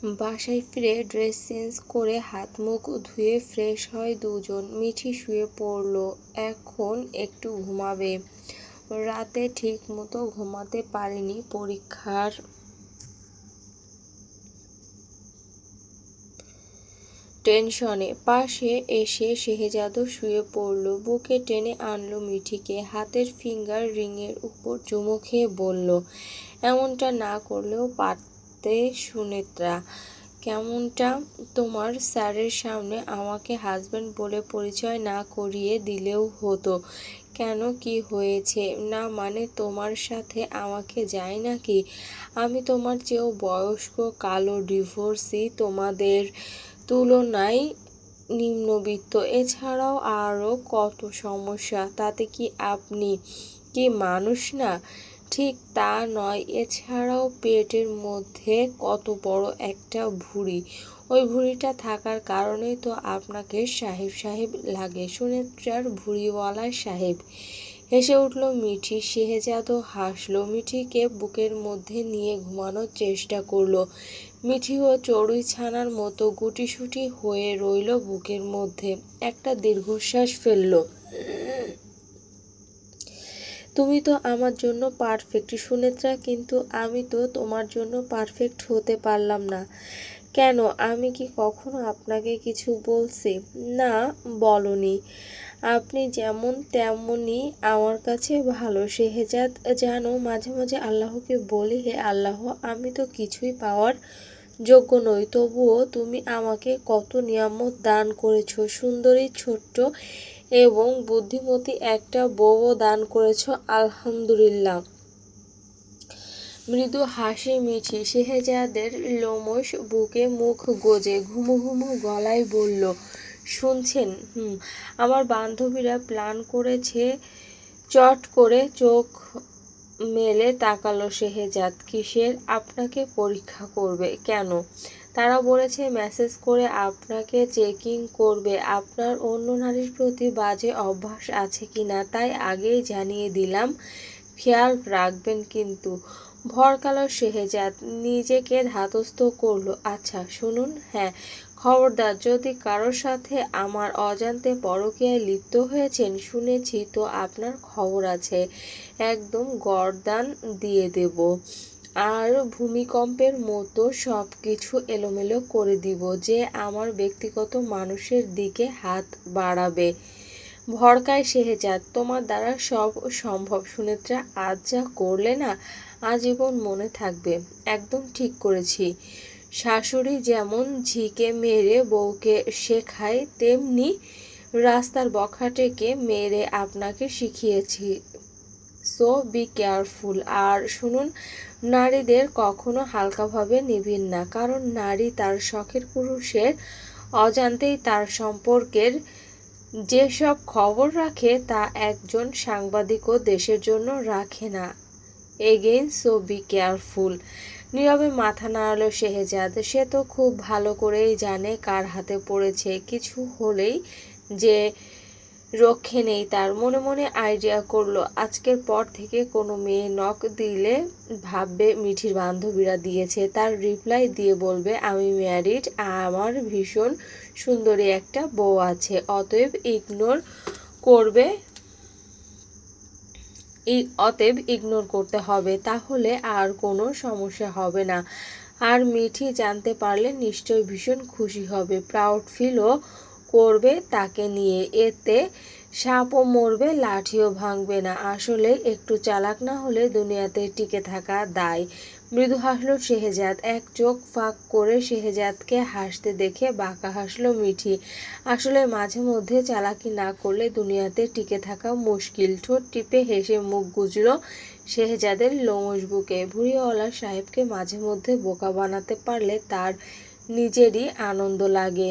বাসায় ফিরে dress change করে হাত মুখ ধুয়ে ফ্রেশ হয় দুজন। মিঠি শুয়ে পড়ল, এখন একটু ঘুমাবে। রাতে ঠিক মতো ঘুমাতে পারেনি পরীক্ষার টেনশনে। পাশে এসে শেহজাদও শুয়ে পড়ল, বুকে টেনে আনলো মিঠিকে, হাতের ফিঙ্গার রিংয়ের উপর চুমু খেয়ে বলল, এমনটা না করলেও পারতে সুনেত্রা। কেমনটা? তোমার স্যারের সামনে আমাকে হাজব্যান্ড বলে পরিচয় না করিয়ে দিলেও হতো। কেন, কি হয়েছে? না মানে তোমার সাথে আমাকে যায় নাকি? আমি তোমার চেয়েও বয়স্ক, কালো, ডিভোর্সি, তোমাদের তুলনায় নিম্নবিত্ত, এছাড়াও আরও কত সমস্যা। তাতে কি আপনি কি মানুষ না? ঠিক তা নয়। এছাড়াও পেটের মধ্যে কত বড় একটা ভুঁড়ি। ওই ভুঁড়িটা থাকার কারণেই তো আপনাকে সাহেব সাহেব লাগে, সুনেত্রার ভুঁড়িওয়ালা সাহেব। হেসে উঠল মিঠি। শেহজাদও হাসল। মিঠিকে বুকের মধ্যে নিয়ে ঘুমানোর চেষ্টা করলো। মিঠিও চড়ুই ছানার মতো গুটিসুটি হয়ে রইল বুকের মধ্যে। একটা দীর্ঘশ্বাস ফেলল। তুমি তো আমার জন্য পারফেক্ট সুনেত্রা, কিন্তু আমি তো তোমার জন্য পারফেক্ট হতে পারলাম না। কেন, আমি কি কখনো আপনাকে কিছু বলছি? না, বলনি। আপনি যেমন তেমনই আমার কাছে ভালো। শেহজাদ, জানো মাঝে মাঝে আল্লাহকে বলি, হে আল্লাহ, আমি তো কিছুই পাওয়ার যোগ্য নই, তবুও তুমি আমাকে কত নিয়ামত দান করেছ। সুন্দরী, ছোট্ট এবং বুদ্ধিমতী একটা বউও দান করেছ, আলহামদুলিল্লাহ। মৃদু হাসি মিঠি। শেহজাদের লোমশ বুকে মুখ গোজে ঘুমু ঘুমু গলায় বলল, শুনছেন? আমার বান্ধবীরা প্ল্যান করেছে। চট করে চোখ মেলে তাকালো শেহজাদ। কিসের? আপনাকে পরীক্ষা করবে। কেন? তারা বলেছে মেসেজ করে আপনাকে চেকিং করবে, আপনার অন্য নারীর প্রতি বাজে অভ্যাস আছে কিনা, তাই আগেই জানিয়ে দিলাম, খেয়াল রাখবেন কিন্তু। ভরকালো শেহজাদ নিজেকে ধাতস্থ করলো। আচ্ছা শুনুন, হ্যাঁ খবরদার যদি কারোর সাথে আমার অজান্তে পরকীয়ায় লিপ্ত হয়েছেন শুনেছি তো আপনার খবর আছে, একদম গর্দান দিয়ে দেব, আর ভূমিকম্পের মতো সব কিছু এলোমেলো করে দিব যে আমার ব্যক্তিগত মানুষের দিকে হাত বাড়াবে। ভড়কায় শেহজাদ, তোমার দ্বারা সব সম্ভব সুনেত্রা, আজ যা করলে না আজীবন মনে থাকবে। একদম ঠিক করেছি। শাশুড়ি যেমন ঝিকে মেরে বউকে শেখায়, তেমনি রাস্তার বখাটেকে মেরে আপনাকে শিখিয়েছি। So be careful. আর শুনুন, নারীদের কখনো হালকাভাবে নিবেন না, কারণ নারী তার শখের পুরুষের অজান্তেই তার সম্পর্কের যেসব খবর রাখে তা একজন সাংবাদিকও দেশের জন্য রাখে না। Again so be careful. নীরবে মাথা নাড়াল শেহজাদ। সে তো খুব ভালো করেই জানে কার হাতে পড়েছে, কিছু হলেই যে রক্ষে নেই তার। মনে মনে আইডিয়া করলো, আজকের পর থেকে কোনো মেয়ে নক দিলে ভাববে মিঠির বান্ধবীরা দিয়েছে, তার রিপ্লাই দিয়ে বলবে আমি ম্যারিড, আমার ভীষণ সুন্দরী একটা বউ আছে, অতএব ইগনোর করতে হবে, তাহলে আর কোনো সমস্যা হবে না। আর মিঠি জানতে পারলে নিশ্চয় ভীষণ খুশি হবে, প্রাউড ফিলও করবে তাকে নিয়ে। এতে সাপও মরবে, লাঠিও ভাঙবে না। আসলে একটু চালাক না হলে দুনিয়াতে টিকে থাকা দায়। মৃদু হাসল শেহজাদ। এক চোখ ফাঁক করে শেহজাদকে হাসতে দেখে বাঁকা হাসল মিঠি। আসলে মাঝে মধ্যে চালাকি না করলে দুনিয়াতে টিকে থাকা মুশকিল। ঠোঁট টিপে হেসে মুখ গুজল শেহজাদের লোমশ বুকে। ভুঁড়িওয়ালা সাহেবকে মাঝে মধ্যে বোকা বানাতে পারলে তার নিজেরই আনন্দ লাগে।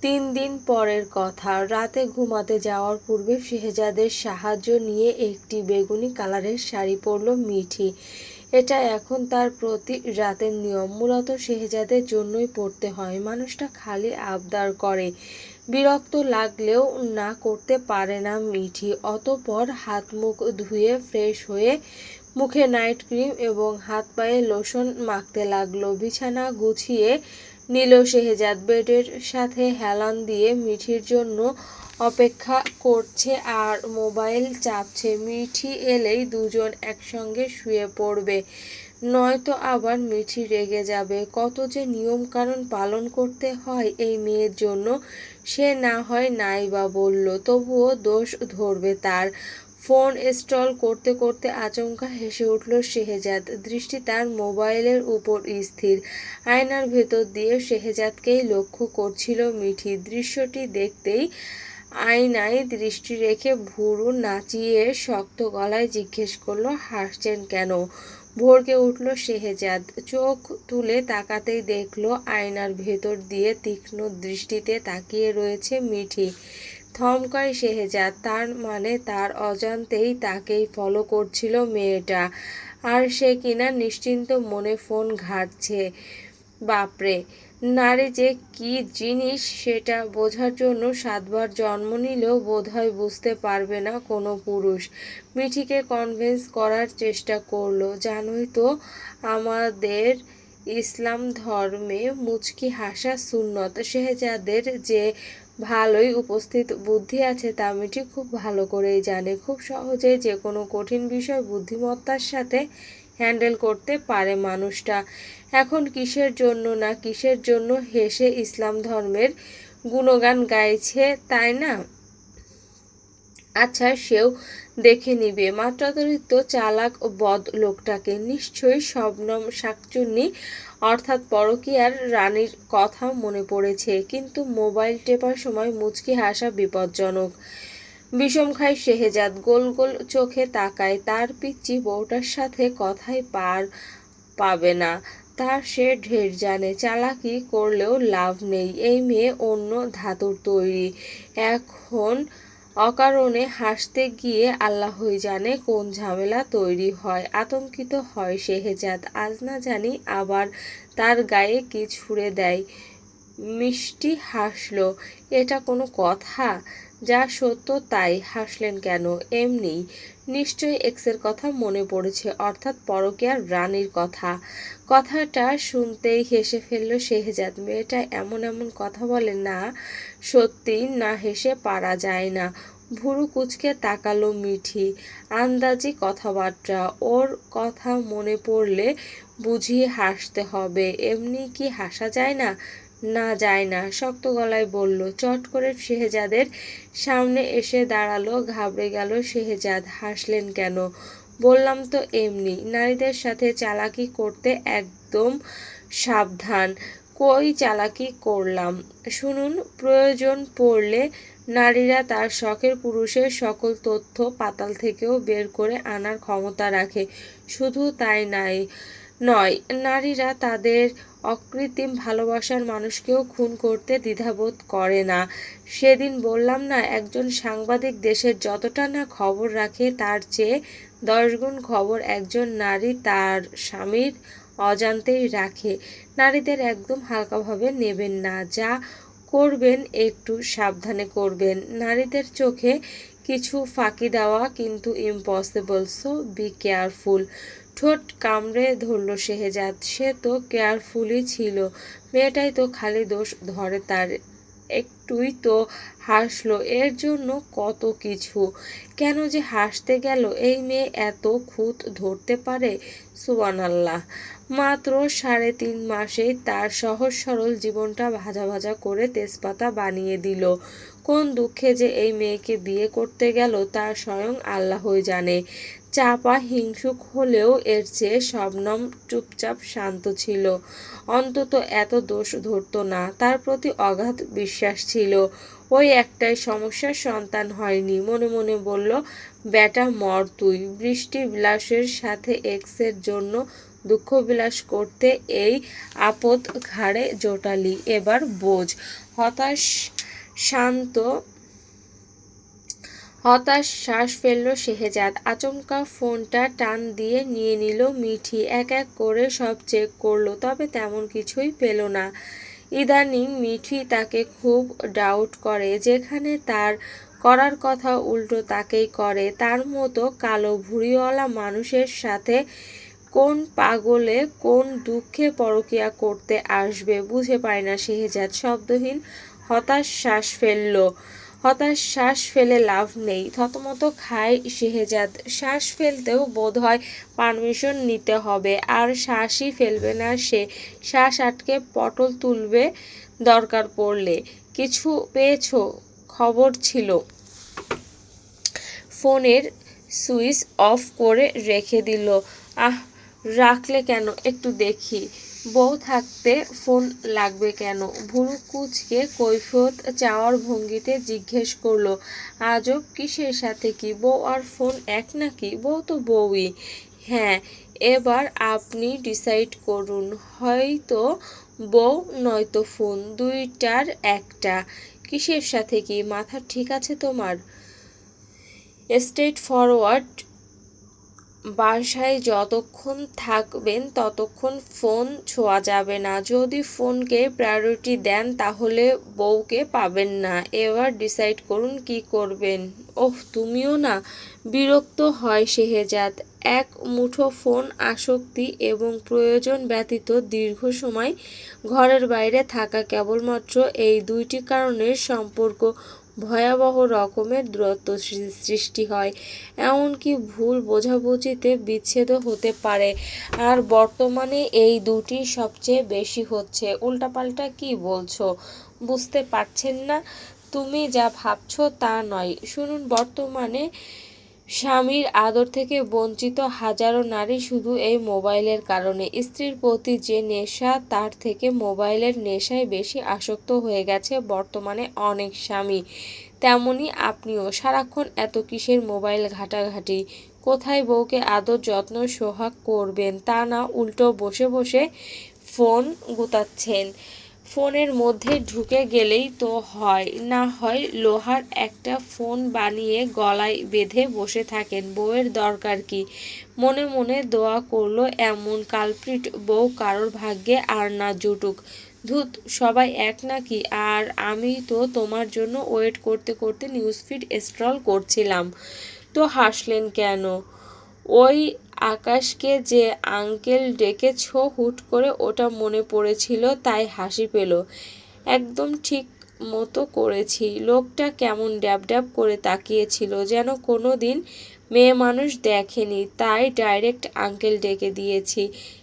3 দিন পরের কথা। রাতে ঘুমাতে যাওয়ার পূর্বে শেহজাদের সাহায্য নিয়ে একটি বেগুনি কালারের শাড়ি পরল মিঠি। এটা এখন তার প্রতি রাতের নিয়ম, মূলত শেহজাদের জন্যই পড়তে হয়। মানুষটা খালি আবদার করে, বিরক্ত লাগলেও না করতে পারে না মিঠি। অতঃপর হাত মুখ ধুয়ে ফ্রেশ হয়ে মুখে নাইট ক্রিম এবং হাত পায়ে লোশন মাখতে লাগলো। বিছানা গুছিয়ে নিল শেহজাদ। বেডের সাথে হেলান দিয়ে মিঠির জন্য অপেক্ষা করছে আর মোবাইল চাপছে। মিঠি এলেই দুজন একসঙ্গে শুয়ে পড়বে, নয়তো আবার মিঠি রেগে যাবে। কত যে নিয়ম কানুন পালন করতে হয় এই মেয়ের জন্য, সে না হয় নাই বা বলল, তবুও দোষ ধরবে তার। ফোন স্টল করতে করতে আচমকা হেসে উঠল শেহজাদ। দৃষ্টি তার মোবাইলের উপর স্থির। আয়নার ভেতর দিয়ে শেহজাদকেই লক্ষ্য করছিল মিঠি। দৃশ্যটি দেখতেই আয়নায় দৃষ্টি রেখে ভুরু নাচিয়ে শক্ত গলায় জিজ্ঞেস করলো, হাসছেন কেন? ভড়কে উঠল শেহজাদ। চোখ তুলে তাকাতেই দেখল আয়নার ভেতর দিয়ে তীক্ষ্ণ দৃষ্টিতে তাকিয়ে রয়েছে মিঠি। থমকায় শেহজাদ। তার মানে তার অজান্তেই তাকেই ফলো করছিল মেয়েটা, আর সে কিনা নিশ্চিন্ত মনে ফোন ঘাঁটছে। বাপরে, নারী যে কি জিনিস সেটা বোঝার জন্য 7 বার জন্ম নিলেও বোধহয় বুঝতে পারবে না কোনো পুরুষ। মিঠিকে কনভিন্স করার চেষ্টা করলো, জানোই তো আমাদের ইসলাম ধর্মে মুচকি হাসা সুন্নত। শেহজাদের যে ভালোই উপস্থিত বুদ্ধি আছে তা মিঠি খুব ভালো করেই জানে। খুব সহজেই যে কোনো কঠিন বিষয় বুদ্ধিমত্তার সাথে হ্যান্ডেল করতে পারে মানুষটা। এখন কিসের জন্য না কিসের জন্য হেসে ইসলাম ধর্মের গুণগান গাইছে, তাই না? আচ্ছা, সেও দেখে নিবে মাত্রাতিরিক্ত চালাক ও বদ লোকটাকে। নিশ্চয়ই শবনম শাকচুন্নি অর্থাৎ পরকীয়ার রানীর কথা মনে পড়েছে। কিন্তু মোবাইল টেপার সময় মুচকি হাসা বিপজ্জনক। বিষম খায় শেহজাদ। গোল গোল চোখে তাকায়। তার পিচ্চি বউটার সাথে কথাই পার পাবে না, তা সে ঢের জানে। চালাকি করলেও লাভ নেই, এই মেয়ে অন্য ধাতুর তৈরি। এখন অকারণে হাসতে গিয়ে আল্লাহই জানে কোন ঝামেলা তৈরি হয়। আতঙ্কিত হয় শেহজাদ। আজ না জানি আবার তার গায়ে কি ছুঁড়ে দেয়। মিষ্টি হাসল। এটা কোনো কথা? যা সত্য তাই। হাসলেন কেন? এমনি। নিশ্চয়ই এক্সের কথা মনে পড়েছে, অর্থাৎ পরকীয়ার রানীর কথা। কথাটা শুনতেই হেসে ফেলল শেহজাদ। মেয়েটা এমন এমন কথা বলে না, সত্যি না হেসে পারা যায় না। ভুরু কুঁচকে তাকালো মিঠি। আন্দাজি কথাবার্তা। ওর কথা মনে পড়লে বুঝিয়ে হাসতে হবে, এমনি কি হাসা যায় না? না, যায় না, শক্ত গলায় বলল। চট করে শেহজাদের সামনে এসে দাঁড়ালো। ঘাবড়ে গেল শেহজাদ। হাসলেন কেন? বললাম তো এমনি। নারীদের সাথে চালাকি করতে একদম সাবধান। কই চালাকি করলাম? শুনুন, প্রয়োজন পড়লে নারীরা তার শখের পুরুষের সকল তথ্য পাতাল থেকেও বের করে আনার ক্ষমতা রাখে। শুধু তাই নয়, নারীরা তাদের অকৃত্রিম ভালোবাসার মানুষকেও খুন করতে দ্বিধাবোধ করে না। সেদিন বললাম না, একজন সাংবাদিক দেশের যতটা না খবর রাখে তার চেয়ে 10 গুণ খবর একজন নারী তার স্বামীর অজান্তেই রাখে। নারীদের একদম হালকাভাবে নেবেন না। যা করবেন একটু সাবধানে করবেন। নারীদের চোখে কিছু ফাঁকি দেওয়া কিন্তু ইম্পসিবল, সো বি কেয়ারফুল। ঠোঁট কামড়ে ধরল শেহজাদ। সে তো কেয়ারফুলই ছিল, মেয়েটাই তো খালি দোষ ধরে তার। একটুই তো হাসলো, এর জন্য কত কিছু। কেন যে হাসতে গেল? এই মেয়ে এত খুঁত ধরতে পারে? সুবহানাল্লাহ। মাত্র 3.5 মাসেই তার সহজ সরল জীবনটা ভাজা ভাজা করে তেজপাতা বানিয়ে দিল। কোন দুঃখে যে এই মেয়েকে বিয়ে করতে গেল তা স্বয়ং আল্লাহই জানে। চাপা হিংসুক হলেও এর চেয়ে শবনম চুপচাপ শান্ত ছিল। অন্তত এত দোষ ধরত না। তার প্রতি অগাধ বিশ্বাস ছিল। ওই একটাই সমস্যা, সন্তান হয়নি। মনে মনে বলল, বেটা মর তুই। বৃষ্টি বিলাসের সাথে এক্সের জন্য দুঃখ বিলাস করতে এই আপদ ঘাড়ে জোটালি, এবার বোঝ। হতাশ শ্বাস ফেলল শেহজাদ। আচমকা ফোনটা টান দিয়ে নিয়ে নিল মিঠি। এক এক করে সব চেক করলো, তবে তেমন কিছুই পেল না। ইদানিং মিঠি তাকে খুব ডাউট করে। যেখানে তার করার কথা উল্টো তাকেই করে। তার মতো কালো ভুঁড়িওয়ালা মানুষের সাথে কোন পাগলে কোন দুঃখে পরকীয়া করতে আসবে বুঝে পায় না শেহজাদ। শব্দহীন হতাশ শ্বাস ফেলে লাভ নেই, থতমত খায় শেহজাদ। শ্বাস ফেলতেও বোধহয় পারমিশন নিতে হবে, আর শ্বাসই ফেলবে না সে। শ্বাস আটকে পটল তুলবে দরকার পড়লে। কিছু পেয়েছো? খবর ছিল। ফোনের সুইচ অফ করে রেখে দিল। আহ, রাখলে কেন? একটু দেখি। বউ থাকতে ফোন লাগবে কেন? ভুরু কুঁচকে কৈফিয়ত চাওয়ার ভঙ্গিতে জিজ্ঞেস করলো। আজব, কিসের সাথে কি? বউ আর ফোন এক নাকি? বউ তো বউই। হ্যাঁ, এবার আপনি ডিসাইড করুন, হয়তো বউ নয়তো ফোন, দুইটার একটা। কিসের সাথে কি? মাথা ঠিক আছে তোমার? Straight forward. বাসায় যতক্ষণ থাকবেন ততক্ষণ ফোন ছোঁয়া যাবে না। যদি ফোনকে প্রায়োরিটি দেন তাহলে বউকে পাবেন না। এবার ডিসাইড করুন কি করবেন। ওহ, তুমিও না? বিরক্ত হয় শেহজাদ। এক মুঠো ফোন আসক্তি এবং প্রয়োজন ব্যতীত দীর্ঘ সময় ঘরের বাইরে থাকা, কেবলমাত্র এই দুইটি কারণের সম্পর্ক ভয়াবহ রকমের দূরত্ব সৃষ্টি হয়। এমনকি ভুল বোঝাবুঝিতে বিচ্ছেদও হতে পারে। আর বর্তমানে এই দুটি সবচেয়ে বেশি হচ্ছে। উল্টাপাল্টা কি বলছো? বুঝতে পারছেন না? তুমি যা ভাবছো তা নয়। শুনুন, বর্তমানে স্বামীর আদর থেকে বঞ্চিত হাজারো নারী শুধু এই মোবাইলের কারণে। স্ত্রীর প্রতি যে নেশা, তার থেকে মোবাইলের নেশায় বেশি আসক্ত হয়ে গেছে বর্তমানে অনেক স্বামী। তেমনি আপনিও। সারাক্ষণ এত কিসের মোবাইল ঘাঁটাঘাঁটি? কোথায় বউকে আদর যত্ন সোহাগ করবেন তা না, উল্টো বসে বসে ফোন গুতাচ্ছেন। ফোনের মধ্যে ঢুকে গেলেই তো হয়, না হয় লোহার একটা ফোন বানিয়ে গলায় বেঁধে বসে থাকেন। বউয়ের দরকার কি? মনে মনে দোয়া করলো এমন কালপ্রিট বউ কারোর ভাগ্যে আর না জুটুক। ধুত, সবাই এক নাকি? আর আমি তো তোমার জন্য ওয়েট করতে করতে নিউজফিড স্ক্রল করছিলাম। তো হাসলেন কেন? ওই আকাশকে যে আঙ্কেল ডেকেছ, হুট করে ওটা মনে পড়েছিল তাই হাসি পেল। একদম ঠিক মতো করেছি। লোকটা কেমন ড্যাব ড্যাব করে তাকিয়েছিল, যেন কোনো দিন মেয়ে মানুষ দেখেনি, তাই ডাইরেক্ট আঙ্কেল ডেকে দিয়েছি।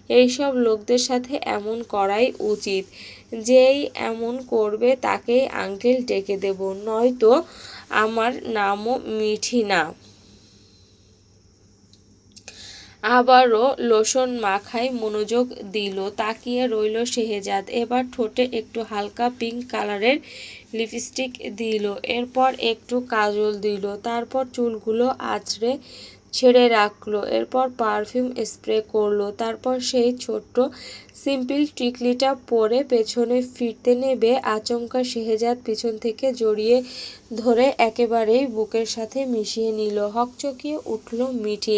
এইসব লোকদের সাথে এমন করাই উচিত। যেই এমন করবে তাকেই আঙ্কেল ডেকে দেব, নয়তো আমার নামও মিঠি না। আবারও লোশন মাখায় মনোযোগ দিল। তাকিয়ে রইল শেহজাদ। এবার ঠোঁটে একটু হালকা পিঙ্ক কালারের লিপস্টিক দিল, এরপর একটু কাজল দিল, তারপর চুলগুলো আঁচড়ে ছেড়ে রাখলো, এরপর পারফিউম স্প্রে করলো, তারপর সেই ছোট্ট সিম্পল টিকলিটা পরে পেছনে ফিরতে নেবে আচমকা শেহজাদ পিছন থেকে জড়িয়ে ধরে একেবারেই বুকের সাথে মিশিয়ে নিল। হকচকিয়ে উঠল মিঠি।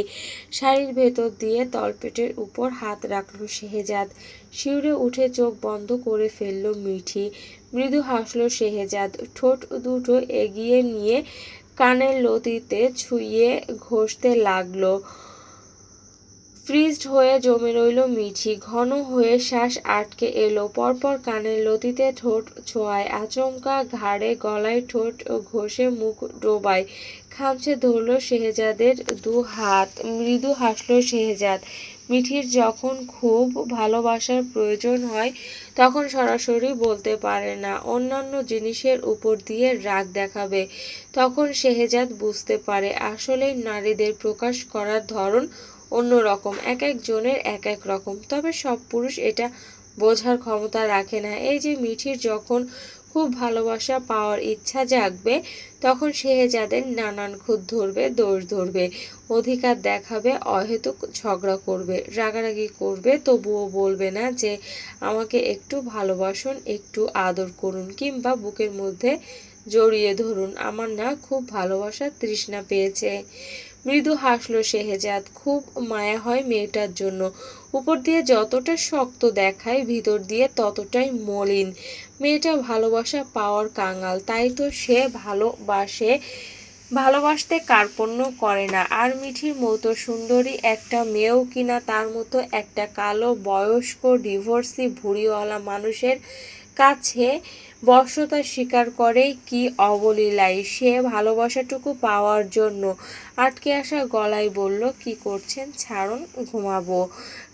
শাড়ির ভেতর দিয়ে তলপেটের উপর হাত রাখল শেহজাদ। শিউরে উঠে চোখ বন্ধ করে ফেলল মিঠি। মৃদু হাসল শেহজাদ। ঠোঁট দুটো এগিয়ে নিয়ে কানের লতিতে ছুঁয়ে ঘষতে লাগলো। ফ্রিজড হয়ে জমে রইল মিঠি। ঘন হয়ে শ্বাস আটকে এলো। পরপর কানের লতিতে ঠোঁট ছোঁয়ায়, আচমকা ঘাড়ে গলায় ঠোঁট ঘষে মুখ ডোবায়। খামচে ধরল শেহজাদের দু হাত। মৃদু হাসল শেহজাদ। মিঠির যখন খুব ভালোবাসার প্রয়োজন হয় তখন সরাসরি বলতে পারে না, অন্যান্য জিনিসের উপর দিয়ে রাগ দেখাবে। তখন শেহজাদ বুঝতে পারে আসলেই নারীদের প্রকাশ করার ধরন অন্যরকম, এক একজনের এক এক রকম। তবে সব পুরুষ এটা বোঝার ক্ষমতা রাখে না। এই যে মিঠির যখন খুব ভালোবাসা পাওয়ার ইচ্ছা জাগবে তখন শেহজাদের নানান খুঁত ধরবে, দোষ ধরবে, অধিকার দেখাবে, অহেতুক ঝগড়া করবে, রাগারাগি করবে, তবুও বলবে না যে আমাকে একটু ভালোবাসুন, একটু আদর করুন, কিংবা বুকের মধ্যে জড়িয়ে ধরুন, আমার না খুব ভালোবাসার তৃষ্ণা পেয়েছে। মৃদু হাসল শেহজাদ। খুব মায়া হয় মেয়েটার জন্য। উপর দিয়ে যতটা শক্ত দেখায় ভিতর দিয়ে ততটাই মলিন। মেয়েটা ভালোবাসা পাওয়ার কাঙাল, তাই তো সে ভালোবাসতে কার্পণ্য করে না। আর মিঠির মতো সুন্দরী একটা মেয়েও কিনা তার মতো একটা কালো বয়স্ক ডিভোর্সি ভুঁড়িওয়ালা মানুষের কাছে বশ্যতা স্বীকার করে, কি অবলীলায় সে ভালোবাসাটুকু পাওয়ার জন্য। আটকে আসা গলায় বলল, কি করছেন, ছাড়ুন, ঘুমাবো।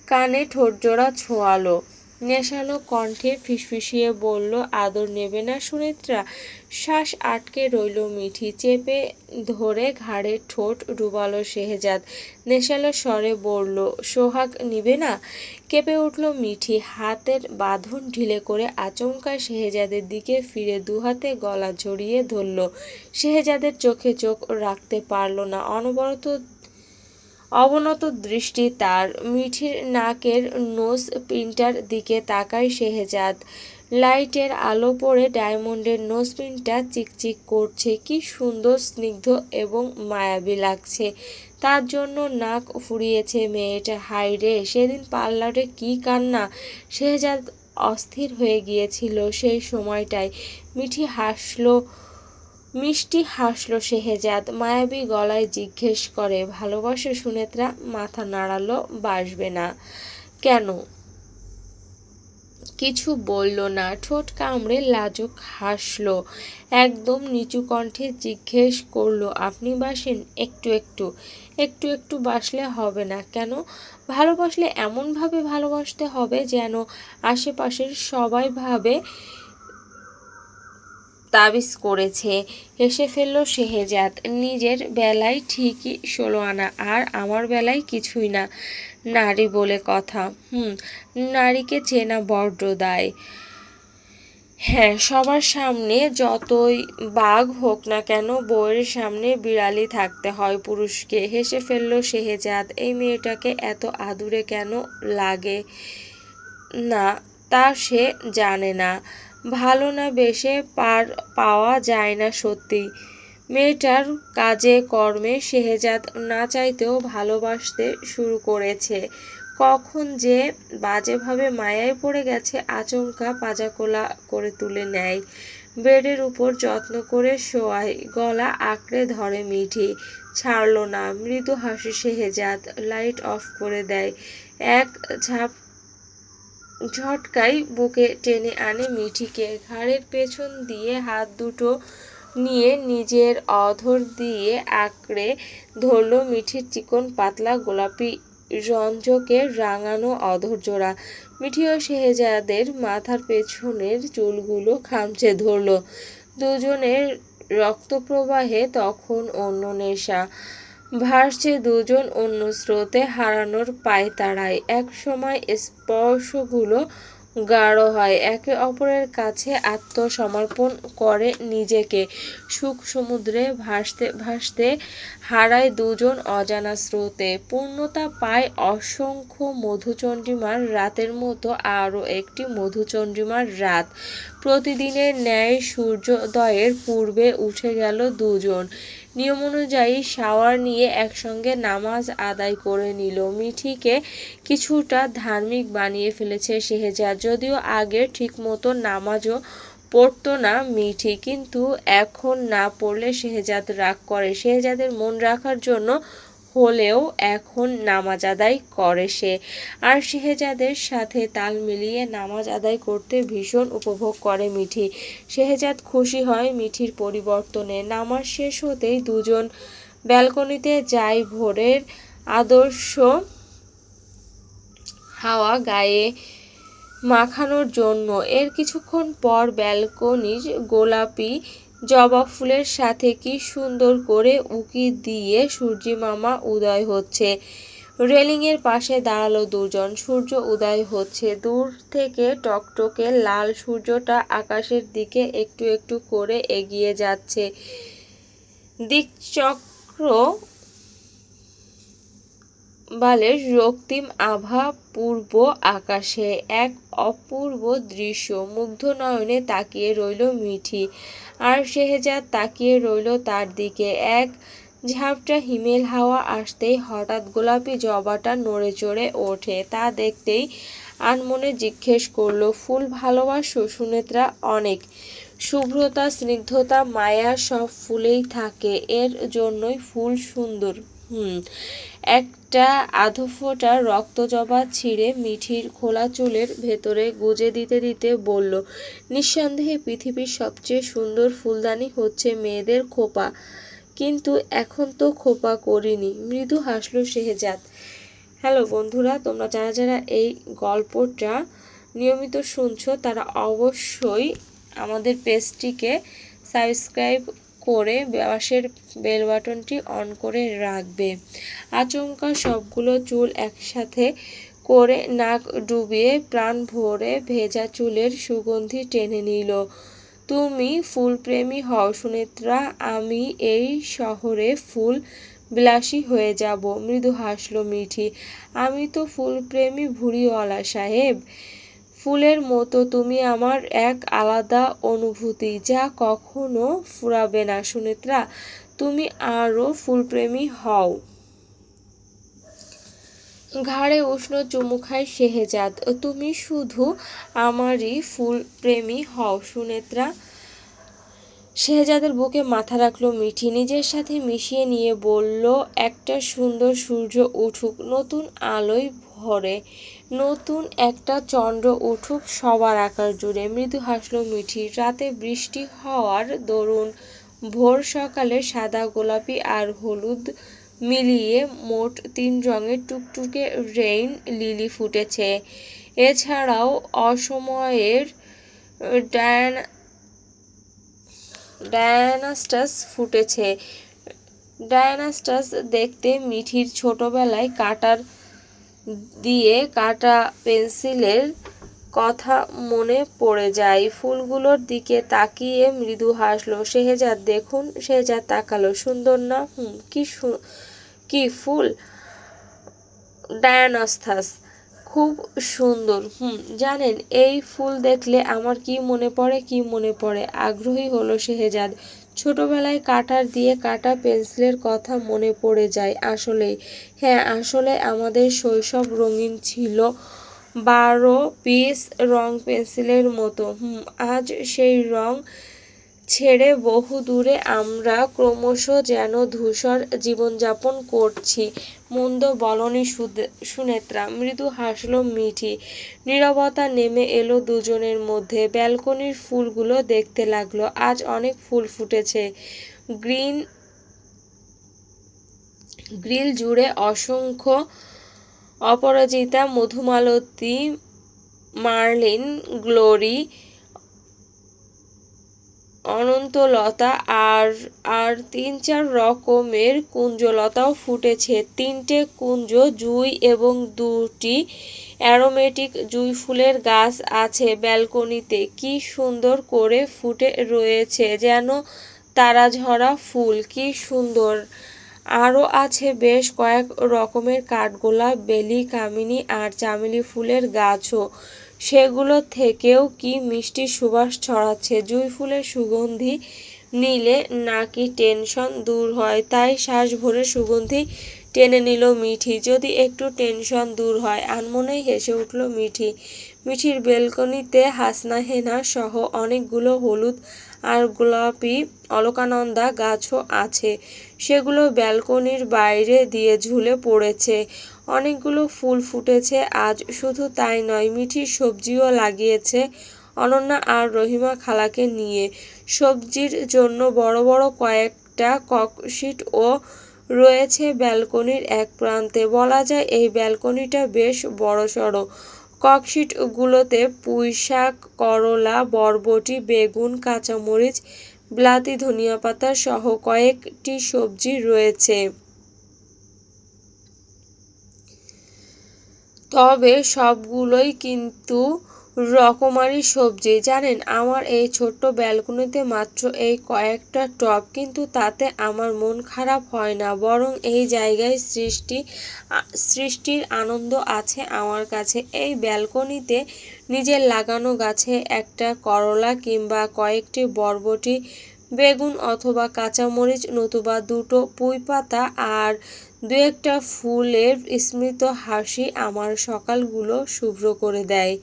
কানে ঠোঁটজোড়া ছোঁয়ালো, নেশালো কণ্ঠে ফিসফিসিয়ে বলল, আদর নেবে না সুনেত্রা? শ্বাস আটকে রইল মিঠি, চেপে ধরে ঘাড়ে ঠোঁট ডুবালো শেহজাদ, নেশালো স্বরে বলল, সোহাগ নিবে না? কেঁপে উঠল মিঠি, হাতের বাঁধন ঢিলে করে আচমকা শেহজাদের দিকে ফিরে দুহাতে গলা জড়িয়ে ধরল। শেহজাদের চোখে চোখ রাখতে পারল না, অবনত দৃষ্টি তার। মিঠির নাকের নোজ পিনটার দিকে তাকায় শেহজাদ। লাইটের আলো পড়ে ডায়মন্ডের নোজ পিনটা চিকচিক করছে, কি সুন্দর, স্নিগ্ধ এবং মায়াবী লাগছে। তার জন্য নাক ফুরিয়েছে মেয়েটা। হায় রে, সেদিন পার্লারে কি কান্না! শেহজাদ অস্থির হয়ে গিয়েছিল সেই সময়টায়। মিষ্টি হাসলো শেহজাদ, মায়াবী গলায় জিজ্ঞেস করে, ভালোবাসো সুনেত্রা? মাথা নাড়ালো, বাসবে না কেন? কিছু বলল না, ঠোঁট কামড়ে লাজুক হাসলো। একদম নিচু কণ্ঠে জিজ্ঞেস করলো, আপনি বাসেন? একটু একটু। একটু একটু বাসলে হবে না কেন? ভালোবাসলে এমনভাবে ভালোবাসতে হবে যেন আশেপাশের সবাই ভাবে তাবিজ করেছে। হেসে ফেলল শেহজাদ, নিজের বেলায় ঠিকই 16 আনা, আর আমার বেলায় কিছুই না। নারী বলে কথা। নারীকে চেনা বড্ড দায়। হ্যাঁ, সবার সামনে যতই বাঘ হোক না কেন, বউয়ের সামনে বিড়ালি থাকতে হয় পুরুষকে। হেসে ফেলল শেহজাদ, এই মেয়েটাকে এত আদুরে কেন লাগে না তা সে জানে না। ভালো না বেশে পাওয়া যায় না সত্যি। মেয়েটার কাজে কর্মে শেহজাদ না চাইতেও ভালোবাসতে শুরু করেছে। কখন যে বাজেভাবে মায়ায় পড়ে গেছে, আচমকা পাজাকোলা করে তুলে নেয়, বেডের উপর যত্ন করে শোয়ায়, গলা আঁকড়ে ধরে মিঠি, ছাড়ল না। মৃদু হাসি শেহজাদ, লাইট অফ করে দেয়। এক ঝটকায় বুকে টেনে আনে মিঠিকে, ঘাড়ের পেছন দিয়ে হাত দুটো নিয়ে নিজের অধর দিয়ে আঁকড়ে ধরল মিঠির চিকন পাতলা গোলাপি রঞ্জকে রাঙানো অধরজোড়া। মিঠি ও শেহজাদের মাথার পেছনের চুলগুলো খামচে ধরল। দুজনের রক্তপ্রবাহে তখন অন্য নেশা ভাসছে, দুজন অন্য স্রোতে হারানোর পায়তারায়। এক সময় স্পর্শগুলো গাঢ় হয়, একে অপরের কাছে আত্মসমর্পণ করে নিজেকে। সুখ সমুদ্রে ভাসতে ভাসতে হারায় দুজন অজানা স্রোতে। পূর্ণতা পায় অসংখ্য মধুচন্দ্রিমার রাতের মতো আরও একটি মধুচন্দ্রিমার রাত। প্রতিদিনের ন্যায় সূর্যোদয়ের পূর্বে উঠে গেল দুজন। নিয়ম অনুযায়ী শাওয়ার নিয়ে একসঙ্গে নামাজ আদায় করে নিল। মিঠিকে কিছুটা ধার্মিক বানিয়ে ফেলেছে শেহজাদ। যদিও আগে ঠিকমতো নামাজও পড়তো না মিঠি, কিন্তু এখন না পড়লে শেহজাদ রাগ করে। শেহজাদের মন রাখার জন্য হলেও এখন নামাজ আদায় করে সে। আর শেহজাদের সাথে তাল মিলিয়ে নামাজ আদায় করতে ভীষণ উপভোগ করে মিঠি। শেহজাদ খুশি হয় মিঠির পরিবর্তনে। নামাজ শেষ হতেই দুজন ব্যালকনিতে যায় ভোরের আদর্শ হাওয়া গায়ে মাখানোর জন্য। এর কিছুক্ষণ পর ব্যালকনির গোলাপি জবা ফুলের সাথে কি সুন্দর করে উকি দিয়ে সূর্যিমামা উদয় হচ্ছে। রেলিংয়ের পাশে দাঁড়ালো দুজন। সূর্য উদয় হচ্ছে, দূর থেকে টকটকে লাল সূর্যটা আকাশের দিকে একটু একটু করে এগিয়ে যাচ্ছে। দিকচক্র বালের রক্তিম আভা পূর্ব আকাশে, এক অপূর্ব দৃশ্য। মুগ্ধ নয়নে তাকিয়ে রইল মিঠি, আর শেহজাদ তাকিয়ে রইল তার দিকে। এক ঝাপটা হিমেল হাওয়া আসতেই হঠাৎ গোলাপি জবাটা নড়ে চড়ে ওঠে। তা দেখতেই আনমনে জিজ্ঞেস করলো, ফুল ভালোবাসো সুনেত্রা? অনেক। শুভ্রতা, স্নিগ্ধতা, মায়া সব ফুলেই থাকে, এর জন্যই ফুল সুন্দর। একটা আধফোঁটা রক্তজবা ছিঁড়ে মিঠির খোলা চুলের ভেতরে গুজে দিতে দিতে বলল, নিঃসন্দেহে পৃথিবীর সবচেয়ে সুন্দর ফুলদানি হচ্ছে মেয়েদের খোপা, কিন্তু এখন তো খোপা করিনি। মৃদু হাসলো শেহজাদ। হ্যালো বন্ধুরা, তোমরা যারা যারা এই গল্পটা নিয়মিত শুনছো তারা অবশ্যই আমাদের পেজটিকে সাবস্ক্রাইব করে পাশের বেল বাটনটি অন করে রাখবে। আচমকা সবগুলো চুল একসাথে করে নাক ডুবিয়ে প্রাণ ভরে ভেজা চুলের সুগন্ধি টেনে নিল। তুমি ফুলপ্রেমী হও সুনেত্রা, আমি এই শহরে ফুল বিলাসী হয়ে যাব। মৃদু হাসলো মিঠি। আমি তো ফুলপ্রেমী ভুঁড়িওয়ালা সাহেব। ফুলের মতো তুমি আমার এক আলাদা অনুভূতি, যা কখনো ফুরাবে না। সুনেত্রা, তুমি আরও ফুলপ্রেমী হও। ঘাড়ে উষ্ণ চুমু খায় শেহজাদ। তুমি শুধু আমারই ফুলপ্রেমী হও সুনেত্রা। শেহজাদের বুকে মাথা রাখলো মিঠি, নিজের সাথে মিশিয়ে নিয়ে বলল, একটা সুন্দর সূর্য উঠুক, নতুন আলোয় ভরে, নতুন একটা চন্দ্র উঠুক সবার আকার জুড়ে। মৃদু হাসলো মিঠি। রাতে বৃষ্টি হওয়ার দরুন ভোর সকালে সাদা, গোলাপি আর হলুদ মিলিয়ে মোট 3 রঙের টুকটুকে রেইন লিলি ফুটেছে। এছাড়াও অসময়ের ডায়ানাস্টাস ফুটেছে। ডায়ানাস্টাস দেখতে মিঠির ছোটবেলায় কাটা পেন্সিলের কথা মনে পড়ে যায়। ফুলগুলোর দিকে তাকিয়ে মৃদু হাসলো শেহজাদ। দেখুন। শেহজাদ তাকালো। সুন্দর না? কি ফুল? ডায়ানাস্টাস। খুব সুন্দর। জানেন, এই ফুল দেখলে আমার কি মনে পড়ে? আগ্রহী হলো শেহজাদ। ছোটবেলায় কাটার দিয়ে কাটা পেন্সিলের কথা মনে পড়ে যায়। আসলেই? হ্যাঁ, আসলে আমাদের শৈশব রঙিন ছিল, 12 পিস রং পেন্সিলের মতো। আজ সেই রং ছেড়ে বহু দূরে আমরা ক্রমশ যেন ধূসর জীবনযাপন করছি। মন্দ বলনি সুনেত্রা। মৃদু হাসলো মিঠি। নীরবতা নেমে এলো দুজনের মধ্যে। ব্যালকনির ফুলগুলো দেখতে লাগলো। আজ অনেক ফুল ফুটেছে। গ্রিল জুড়ে অসংখ্য অপরাজিতা, মধুমালতী, মার্লিন, গ্লোরি, অনন্তলতা আর 3-4 রকমের কুঞ্জলতাও ফুটেছে। 3টে কুঞ্জ জুঁই এবং 2টি অ্যারোমেটিক জুঁই ফুলের গাছ আছে ব্যালকনিতে। কি সুন্দর করে ফুটে রয়েছে, যেন তারাঝরা ফুল। কি সুন্দর! আরও আছে বেশ কয়েক রকমের কাঠগোলাপ, বেলি, কামিনী আর চামেলি ফুলের গাছও। সেগুলো থেকেও কি মিষ্টি সুবাস ছড়াচ্ছে। জুঁই ফুলের সুগন্ধি নিলে নাকি টেনশন দূর হয়, তাই শ্বাস ভরে সুগন্ধি টেনে নিল মিঠি। যদি একটু টেনশন দূর হয়। আনমনেই হেসে উঠল মিঠি। মিঠির বেলকনিতে হাসনা হেনা সহ অনেকগুলো হলুদ আর গোলাপি অলকানন্দা গাছও আছে। সেগুলো ব্যালকনির বাইরে দিয়ে ঝুলে পড়েছে। অনেকগুলো ফুল ফুটেছে আজ। শুধু তাই নয়, মিঠির সবজিও লাগিয়েছে অনন্যা আর রহিমা খালাকে নিয়ে। সবজির জন্য বড় বড় কয়েকটা ককশিটও রয়েছে ব্যালকনির এক প্রান্তে। বলা যায় এই ব্যালকনিটা বেশ বড়সড়। ককশিটগুলোতে পুঁইশাক, করলা, বরবটি, বেগুন, কাঁচামরিচ, বিলাতি ধনিয়াপাতা সহ কয়েকটি সবজি রয়েছে। তবে সবগুলোই কিন্তু রকমারি সবজি। জানেন, আমার এই ছোট্ট ব্যালকনিতে মাত্র এই কয়েকটা টব, কিন্তু তাতে আমার মন খারাপ হয় না। বরং এই জায়গায় সৃষ্টির আনন্দ আছে আমার কাছে। এই ব্যালকনিতে নিজের লাগানো গাছে একটা করলা কিংবা কয়েকটি বরবটি বেগুন অথবা কাঁচামরিচ, নতুবা দুটো পুঁই পাতা আর দু একটা ফুলের স্মৃত হাসি আমার সকালগুলো শুভ্র করে দেয়।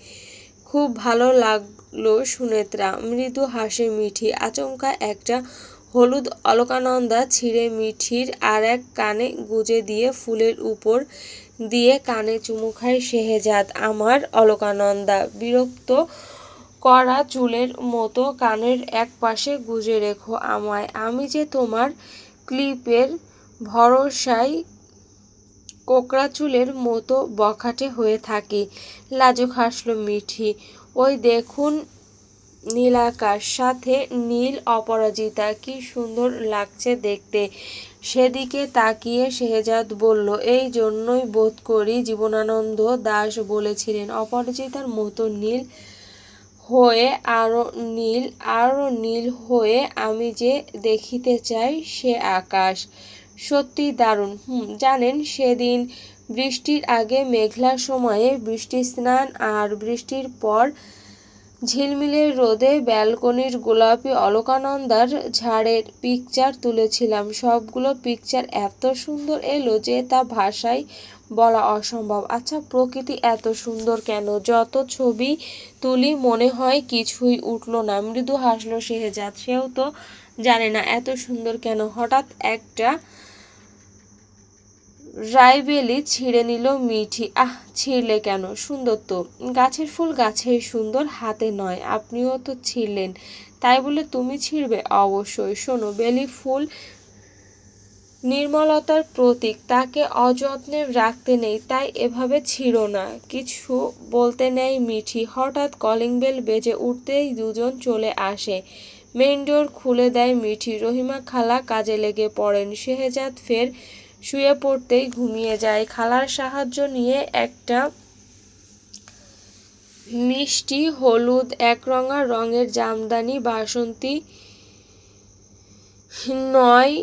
খুব ভালো লাগলো সুনেত্রা, মৃদু হাসে মিঠি। আচমকা একটা হলুদ অলকানন্দা ছিঁড়ে মিঠির আর এক কানে গুজে দিয়ে ফুলের উপর দিয়ে কানে চুমু খায় শেহজাদ। আমার অলকানন্দা, বিরক্ত করা চুলের মতো কানের এক পাশে গুজে রেখো আমায়, আমি যে তোমার ক্লিপের ভরসায় কোকড়া চুলের মতো বখাটে হয়ে থাকি। লাজুক হাসল মিঠি। ওই দেখুন নীলাকাশ, সাথে নীল অপরাজিতা, কি সুন্দর লাগছে দেখতে। সেদিকে তাকিয়ে শেহজাদ বলল, এই জন্যই বোধ করি জীবনানন্দ দাশ বলেছিলেন, অপরাজিতার মতো নীল হয়ে আরো নীল হয়ে আমি যে দেখিতে চাই সে আকাশ। সত্যি দারুণ। জানেন, সেদিন বৃষ্টির আগে মেঘলা সময়ে বৃষ্টি স্নান আর বৃষ্টির পর ঝিলমিলের রোদে ব্যালকনির গোলাপি অলকানন্দার ঝাড়ের পিকচার তুলেছিলাম। সবগুলো পিকচার এত সুন্দর এলো যে তা ভাষায় বলা অসম্ভব। আচ্ছা, প্রকৃতি এত সুন্দর কেন? যত ছবি তুলি মনে হয় কিছুই উঠল না। মৃদু হাসলো শেহজাদ, সেও তো জানে না এত সুন্দর কেন। হঠাৎ একটা রাইবেলি ছিঁড়ে নিল মিঠি। আহ, ছিঁড়লে কেন? সুন্দর তো। গাছের ফুল গাছেই সুন্দর, হাতে নয়। আপনিও তো ছিঁড়লেন, তাই বলে তুমি ছিঁড়বে? অবশ্যই। শোনো, বেলি ফুল নির্মলতার প্রতীক, তাকে অযত্নে রাখতে নেই, তাই এভাবে ছিঁড়ো না। কিছু বলতে নেই মিঠি। হঠাৎ কলিং বেল বেজে উঠতেই দুজন চলে আসে। মেইন ডোর খুলে দেয় মিঠি। রহিমা খালা কাজে লেগে পড়েন। শেহজাদ ফের শুয়ে পড়তেই ঘুমিয়ে যায়। খালার সাহায্য নিয়ে একটা মিষ্টি হলুদ একরঙা রঙের জামদানি বাসন্তী নয়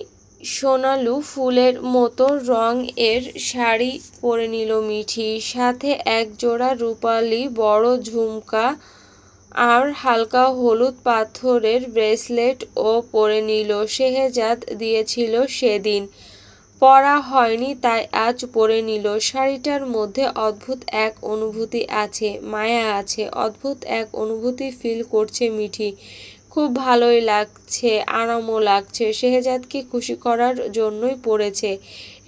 সোনালু ফুলের মতো রং এর শাড়ি পরে নিল মিঠি। সাথে এক জোড়া রূপালি বড় ঝুমকা আর হালকা হলুদ পাথরের ব্রেসলেটও পরে নিল। শেহজাদ দিয়েছিল সেদিন, পরা হয়নি তাই আজ পরে নিল। শাড়িটার মধ্যে অদ্ভুত এক অনুভূতি আছে, মায়া আছে, অদ্ভুত এক অনুভূতি ফিল করছে মিঠি। খুব ভালোই লাগছে, আরামও লাগছে। শেহজাদকে খুশি করার জন্যই পড়েছে।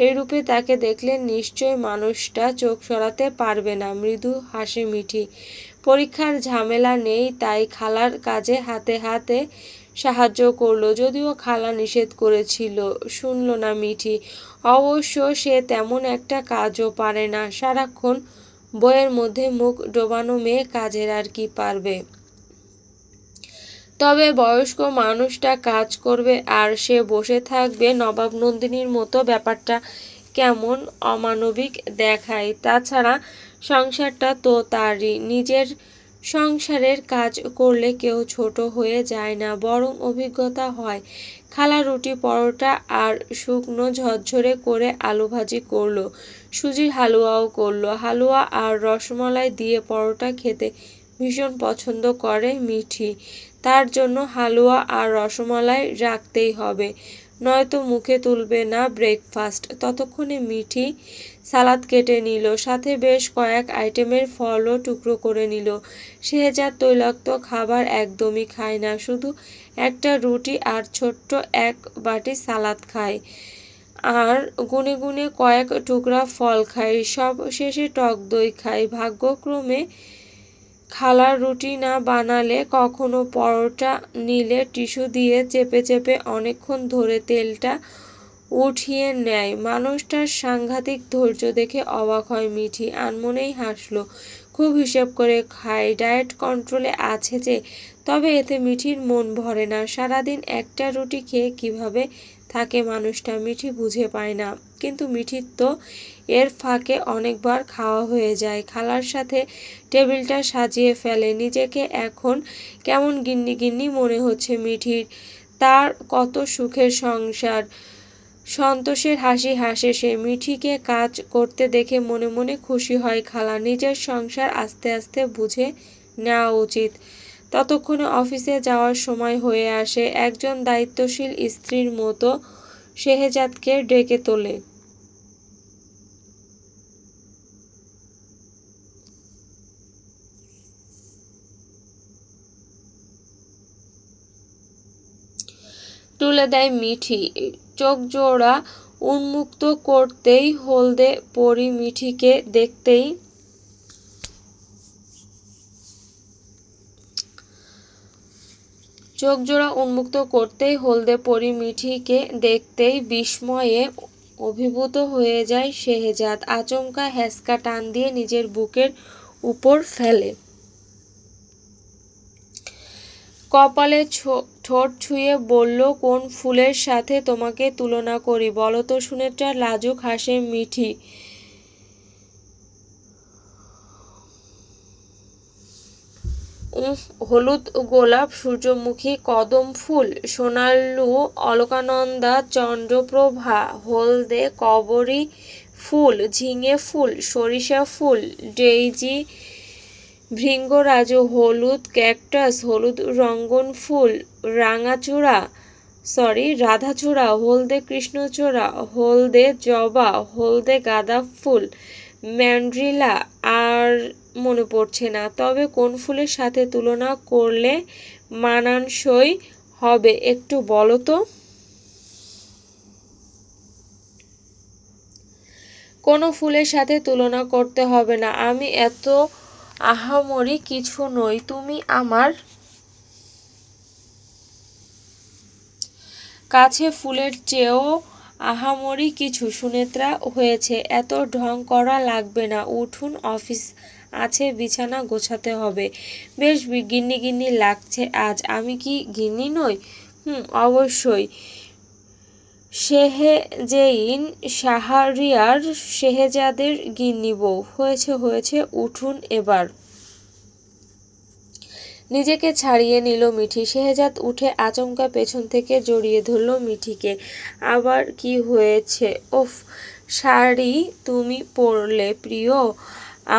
এই রূপে তাকে দেখলে নিশ্চয় মানুষটা চোখ সরাতে পারবে না। মৃদু হাসে মিঠি। পরীক্ষার ঝামেলা নেই তাই খালার কাজে হাতে হাতে সাহায্য করলো, যদিও খালা নিষেধ করেছিল। শুনল না মিঠি। অবশ্য সে তেমন একটা কাজও পারে না, সারাক্ষণ বইয়ের মধ্যে মুখ ডোবানো মেয়ে, কাজের আর কি পারবে। তবে বয়স্ক মানুষটা কাজ করবে আর সে বসে থাকবে নবাব নন্দিনীর মতো, ব্যাপারটা কেমন অমানবিক দেখায়। তাছাড়া সংসারটা তো তারই। নিজের সংসারের কাজ করলে কেউ ছোট হয়ে যায় না, বরং অভিজ্ঞতা হয়। খালা রুটি পরোটা আর শুকনো ঝরঝরে করে আলু ভাজি করলো, সুজির হালুয়াও করলো। হালুয়া আর রসমালাই দিয়ে পরোটা খেতে ভীষণ পছন্দ করে মিঠি। তার জন্য হালুয়া আর রসমালাই রাখতেই হবে, নয়তো মুখে তুলবে না ব্রেকফাস্ট। ততক্ষণে মিঠি সালাদ কেটে নিল, সাথে বেশ কয়েক আইটেমের ফলও টুকরো করে নিল। শেহজাদ তৈলাক্ত খাবার একদমই খায় না, শুধু একটা রুটি আর ছোট্ট এক বাটি সালাদ খায়, আর গুনে গুনে কয়েক টুকরা ফল খায়, সব শেষে টক দই খায়। ভাগ্যক্রমে খালার রুটি না বানালে কখনো পরোটা নিলে টিস্যু দিয়ে চেপে চেপে অনেকক্ষণ ধরে তেলটা উঠিয়ে নেয়। মানুষটার সাংঘাতিক ধৈর্য দেখে অবাক হয় মিঠি। আনমনেই হাসল। খুব হিসেব করে খায়, ডায়েট কন্ট্রোলে আছে যে। তবে এতে মিঠির মন ভরে না। সারাদিন একটা রুটি খেয়ে কিভাবে থাকে মানুষটা, মিঠি বুঝে পায় না। কিন্তু মিঠির তো এর ফাঁকে অনেকবার খাওয়া হয়ে যায়। খালার সাথে টেবিলটা সাজিয়ে ফেলে। নিজেকে এখন কেমন গিন্নি গিন্নি মনে হচ্ছে মিঠির। তার কত সুখের সংসার। সন্তোষের হাসি হাসে সে। মিঠিকে কাজ করতে দেখে মনে মনে খুশি হয় খালা। নিজের সংসার আস্তে আস্তে বুঝে নেওয়া উচিত, ততক্ষণে অফিসে যাওয়ার সময় হয়ে আসে। একজন দায়িত্বশীল স্ত্রীর মতো শেহজাদকে ডেকে তোলে। তুলে দেয় মিঠি। চোখজোড়া উন্মুক্ত করতেই হলদে পরি মিঠিকে দেখতেই হলদে পরি মিঠিকে দেখতেই বিস্ময়ে অভিভূত হয়ে যায় শেহজাদ। আচমকা হ্যাঁচকা টান দিয়ে নিজের বুকের উপর ফেলে। কপালে ঠোঁট ছুঁয়ে বলল, কোন ফুলের সাথে তোমাকে তুলনা করি বলো তো সুনেত্রা। লাজুক হাসে মিঠি। হলুদ গোলাপ, সূর্যমুখী, কদম ফুল, সোনালু, অলকানন্দা, চন্দ্রপ্রভা, হলদে কবরী ফুল, ঝিঙে ফুল, সরিষা ফুল, ডেইজি, ভৃঙ্গরাজ, হলুদ ক্যাকটাস, হলুদ রঙ্গন ফুল, রাধাচূড়া, হলদে কৃষ্ণচূড়া, হলদে জবা, হলদে গাঁদা ফুল, ম্যান্ড্রিলা, আর মনে পড়ছে না। তবে কোন ফুলের সাথে তুলনা করলে মানানসই হবে একটু বলো তো। কোনো ফুলের সাথে তুলনা করতে হবে না, আমি এত আহামরি কিছু নই, তুমি আমার কাছে ফুলের চেয়েও আহামরি কিছু। সুনেত্রা, হয়েছে, এত ঢং করা লাগবে না, উঠুন, অফিস আছে, বিছানা গোছাতে হবে। বেশ গিন্নি গিন্নি লাগছে আজ। আমি কি গিন্নি নই? অবশ্যই। শেহজেইন শাহরিয়ার শেহজাদের গিন্নি বউ। হয়েছে, উঠুন এবার। নিজেকে ছাড়িয়ে নিল মিঠি। শেহজাদ উঠে আচমকা পেছন থেকে জড়িয়ে ধরল মিঠিকে। আবার কি হয়েছে? ওফ, শাড়ি তুমি পরলে প্রিয়,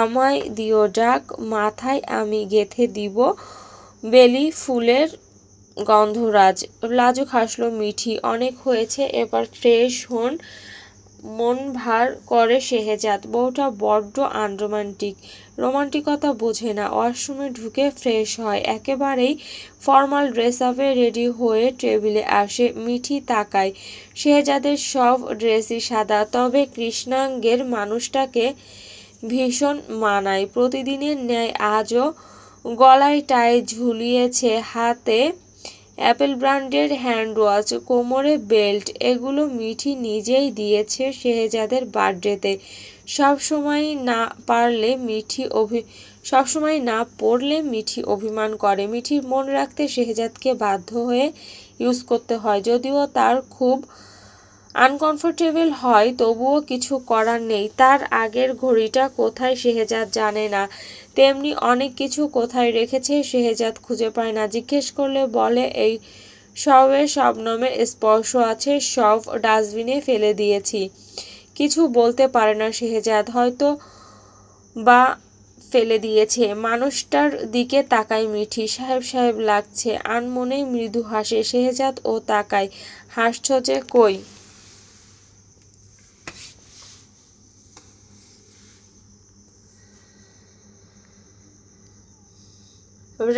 আমায় দিও ডাক, মাথায় আমি গেঁথে দিব বেলি ফুলের গন্ধরাজ। লাজুক হাসলো মিঠি। অনেক হয়েছে, এবার ফ্রেশ হন। মন ভার করে শেহজাদ। বউটা বড্ড রোমান্টিকতা বোঝে না। ওয়াশরুমে ঢুকে ফ্রেশ হয়। একেবারেই ফর্মাল ড্রেস আপে রেডি হয়ে টেবিলে আসে। মিঠি তাকায়। শেহজাদের সব ড্রেসই সাদা, তবে কৃষ্ণাঙ্গের মানুষটাকে ভীষণ মানায়। প্রতিদিনের ন্যায় আজও গলায় টাই ঝুলিয়েছে, হাতে অ্যাপেল ব্র্যান্ডের হ্যান্ডওয়াচ, কোমরে বেল্ট। এগুলো মিঠি নিজেই দিয়েছে শেহজাদের বার্থডেতে। সবসময় না পড়লে মিঠি অভিমান করে। মিঠির মন রাখতে শেহজাদকে বাধ্য হয়ে ইউজ করতে হয়। যদিও তার খুব আনকমফোর্টেবল হয়, তবুও কিছু করার নেই। তার আগের ঘড়িটা কোথায় শেহজাদ জানে না, তেমনি অনেক কিছু কোথায় রেখেছে শেহজাদ খুঁজে পায় না। জিজ্ঞেস করলে বলে, এই সবে শবনমের স্পর্শ আছে, সব ডাস্টবিনে ফেলে দিয়েছি। কিছু বলতে পারে না শেহজাদ, হয়তো বা ফেলে দিয়েছে। মানুষটার দিকে তাকায় মিঠি। সাহেব লাগছে। আনমনেই মৃদু হাসে শেহজাদ ও তাকায়। হাসছ যে কই?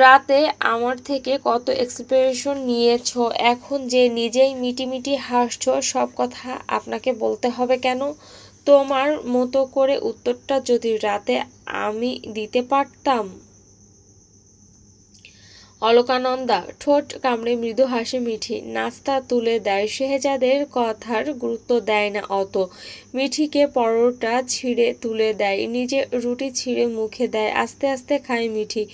রাতে আমার থেকে কত এক্সপ্রেশন নিয়েছো, এখন যে নিজেই মিটি হাসছো, সব কথা আপনাকে বলতে হবে কেন? তোমার মতো করে উত্তরটা যদি রাতে আমি দিতে পারতাম। অলকানন্দা ঠোঁট কামড়ে মৃদু হাসে মিঠি। নাস্তা তুলে দেয়। শেহজাদের কথার গুরুত্ব দেয় না অত। মিঠিকে পরোটা ছিঁড়ে তুলে দেয়, নিজে রুটি ছিঁড়ে মুখে দেয়। আস্তে আস্তে খায় মিঠি।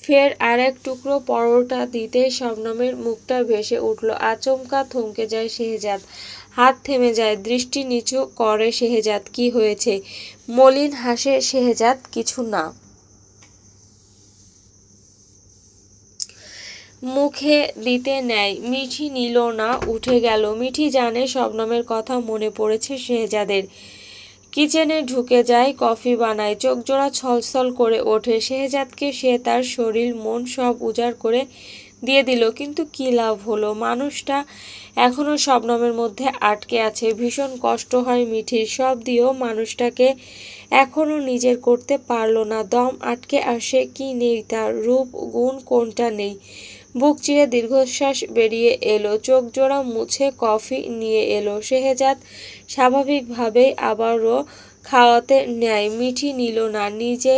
ফের আরেক টুকরো পরোটা দিতে শবনমের মুখটা ভেসে উঠল। আচমকা থমকে যায় শেহজাদ। হাত থেমে যায়। দৃষ্টি নিচু করে শেহজাদ। কি হয়েছে? মলিন হাসে শেহজাদ। কিছু না। মুখে দিতে নেয়। মিঠি নিল না, উঠে গেল। মিঠি জানে শবনমের কথা মনে পড়েছে শেহজাদের। কিচেনে ঢুকে যায়, কফি বানায়। চোখজোড়া ছলছল করে ওঠে। শেহজাদকে সে তার শরীর মন সব উজাড় করে দিয়ে দিল, কিন্তু কি লাভ হলো? মানুষটা এখনো শবনমের মধ্যে আটকে আছে। ভীষণ কষ্ট হয় মিঠির। সব দিয়েও মানুষটাকে এখনো নিজের করতে পারল না। দম আটকে আসে, কি নেই তার? রূপ গুণ কোনটা নেই? বুক চিরে দীর্ঘশ্বাস বেরিয়ে এলো। চোখ জোড়া মুছে কফি নিয়ে এলো। শেহজাদ স্বাভাবিকভাবেই আবারও খাওয়াতে নেয়। মিঠি নিল না, নিজে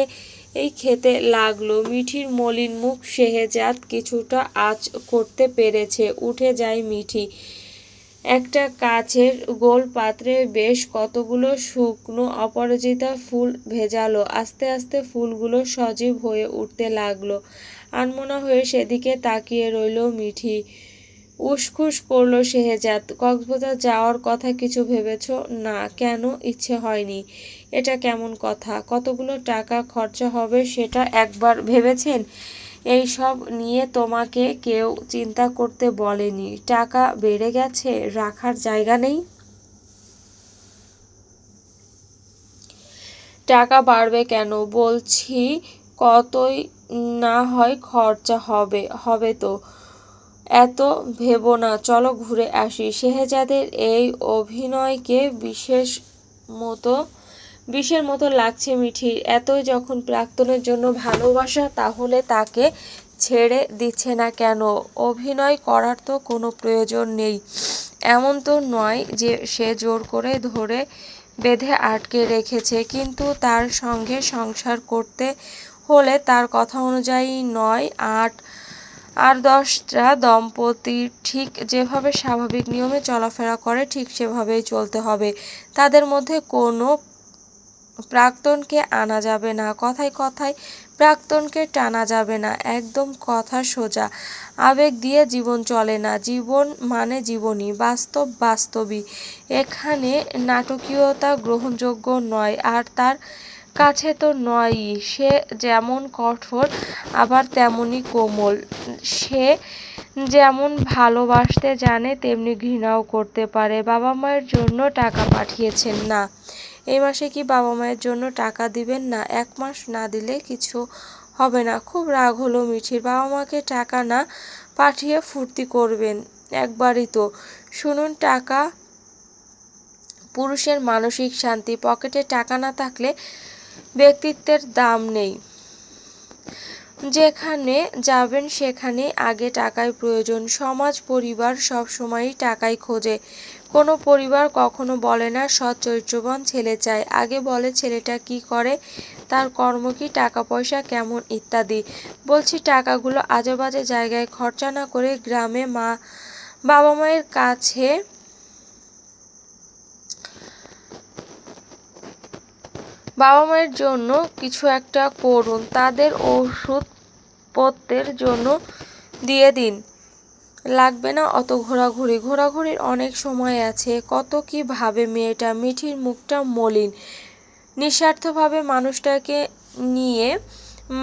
এই খেতে লাগলো। মিঠির মলিন মুখ শেহজাদ কিছুটা আঁচ করতে পেরেছে। উঠে যায় মিঠি। একটা কাচের গোল পাত্রে বেশ কতগুলো শুকনো অপরাজিতা ফুল ভেজালো। আস্তে আস্তে ফুলগুলো সজীব হয়ে উঠতে লাগলো। আনমনা হয়ে সেদিকে তাকিয়ে রইল মিঠি। উসখুস করল শেহজাদ। কক্সবাজার যাওয়ার কথা কিছু ভেবেছ? না। কেন? ইচ্ছে হয়নি। এটা কেমন কথা? কতগুলো টাকা খরচা হবে সেটা একবার ভেবেছেন? এই সব নিয়ে তোমাকে কেউ চিন্তা করতে বলেনি। টাকা বেড়ে গেছে, রাখার জায়গা নেই। টাকা বাড়বে কেন? বলছি কতই না হয় খরচা হবে। হবে তো। এত ভেবো না, চলো ঘুরে আসি। শেহজাদের এই অভিনয়কে বিষের মতো লাগছে মিঠির। এতই যখন প্রাক্তনের জন্য ভালোবাসা, তাহলে তাকে ছেড়ে দিচ্ছে না কেন? অভিনয় করার তো কোনো প্রয়োজন নেই। এমন তো নয় যে সে জোর করে ধরে বেঁধে আটকে রেখেছে। কিন্তু তার সঙ্গে সংসার করতে হলে তার কথা অনুযায়ী নয়, আর 10টা দম্পতি ঠিক যেভাবে স্বাভাবিক নিয়মে চলাফেরা করে ঠিক সেভাবেই চলতে হবে। তাদের মধ্যে কোনো প্রাক্তনকে আনা যাবে না। কথায় কথায় প্রাক্তনকে টানা যাবে না। একদম কথা সোজা। আবেগ দিয়ে জীবন চলে না। জীবন মানে জীবনই, বাস্তব বাস্তবই। এখানে নাটকীয়তা গ্রহণযোগ্য নয়, আর তার কাছে তো নয়ই। সে যেমন কঠোর আবার তেমনই কোমল। সে যেমন ভালোবাসতে জানে তেমনি ঘৃণাও করতে পারে। বাবা মায়ের জন্য টাকা পাঠিয়েছেন? না। এই মাসে কি বাবা মায়ের জন্য টাকা দিবেন না? 1 মাস না দিলে কিছু হবে না। খুব রাগ হলো মিঠির। বাবা মাকে টাকা না পাঠিয়ে ফুর্তি করবেন একবারই তো। শুনুন, টাকা পুরুষের মানসিক শান্তি। পকেটে টাকা না থাকলে ব্যক্তিত্বের দাম নেই। যেখানে যাবেন সেখানে আগে টাকাই প্রয়োজন। সমাজ পরিবার সবসময়ই টাকাই খোঁজে। কোনো পরিবার কখনো বলে না সৎ চরিত্রবান ছেলে চায়। আগে বলে ছেলেটা কি করে, তার কর্ম কি, টাকা পয়সা কেমন ইত্যাদি। বলছি টাকাগুলো আজেবাজে জায়গায় খরচা না করে গ্রামে বাবা মায়ের কাছে বাবা মায়ের জন্য কিছু একটা করুন। তাদের ওষুধপত্রের জন্য দিয়ে দিন। লাগবে না অত ঘোরাঘুরি। ঘোরাঘুরির অনেক সময় আছে। কত কি ভাবে মেয়েটা। মিঠির মুখটা মলিন। নিঃস্বার্থভাবে